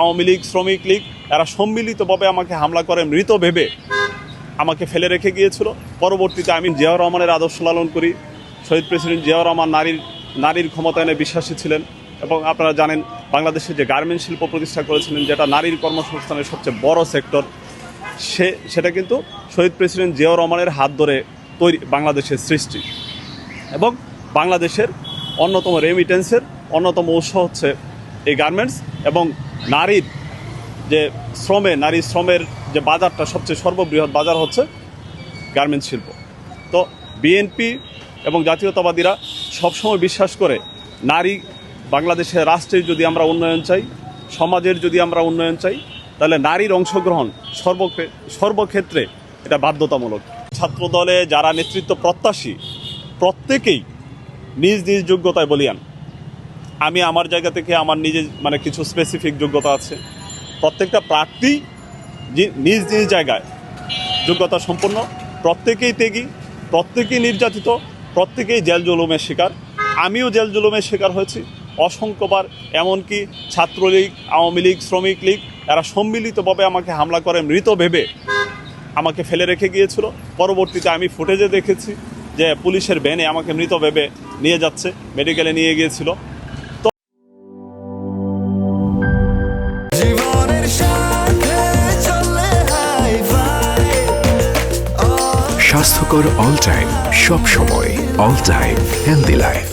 আওয়ামী লীগ, শ্রমিক লীগ এরা সম্মিলিতভাবে আমাকে হামলা করে মৃত ভেবে আমাকে ফেলে রেখে গিয়েছিল। পরবর্তীতে আমি জিয়াউর রহমানের আদর্শ লালন করি। শহীদ প্রেসিডেন্ট জিয়াউর রহমান নারীর ক্ষমতায়নে বিশ্বাসী ছিলেন এবং আপনারা জানেন বাংলাদেশে যে গার্মেন্টস শিল্প প্রতিষ্ঠা করেছিলেন, যেটা নারীর কর্মসংস্থানের সবচেয়ে বড় সেক্টর, সেটা কিন্তু শহীদ প্রেসিডেন্ট জিয়াউর রহমানের হাত ধরে তৈরি বাংলাদেশের সৃষ্টি। এবং বাংলাদেশের অন্যতম রেমিটেন্সের অন্যতম উৎস হচ্ছে এই গার্মেন্টস এবং নারীর শ্রমের যে বাজারটা সবচেয়ে সর্ববৃহৎ বাজার হচ্ছে গার্মেন্টস শিল্প। তো বিএনপি এবং জাতীয়তাবাদীরা সবসময় বিশ্বাস করে বাংলাদেশের রাষ্ট্রের যদি আমরা উন্নয়ন চাই, সমাজের যদি আমরা উন্নয়ন চাই, তাহলে নারীর অংশগ্রহণ সর্বক্ষেত্রে এটা বাধ্যতামূলক। ছাত্রদলে যারা নেতৃত্ব প্রত্যাশী প্রত্যেকেই নিজ নিজ যোগ্যতায় বলিয়ান। আমি আমার জায়গা থেকে আমার নিজের কিছু স্পেসিফিক যোগ্যতা আছে। প্রত্যেকটা প্রার্থী নিজ নিজ জায়গায় যোগ্যতা সম্পন্ন, প্রত্যেকেই ত্যাগী, প্রত্যেকেই নির্যাতিত, প্রত্যেকেই জেল জুলুমের শিকার। আমিও জেল জুলুমের শিকার হয়েছি অসংখ্যবার। এমনকি ছাত্রলীগ, আওয়ামী লীগ, শ্রমিক লীগ এরা সম্মিলিতভাবে আমাকে হামলা করে মৃত ভেবে আমাকে ফেলে রেখে গিয়েছিল। পরবর্তীতে আমি ফুটেজে দেখেছি যে পুলিশের ভ্যানে আমাকে মৃত ভেবে নিয়ে যাচ্ছে, মেডিকেলে নিয়ে গিয়েছিল। স্বাস্থ্যকর অল টাইম, সব সময় অল টাইম হেলদি লাইফ।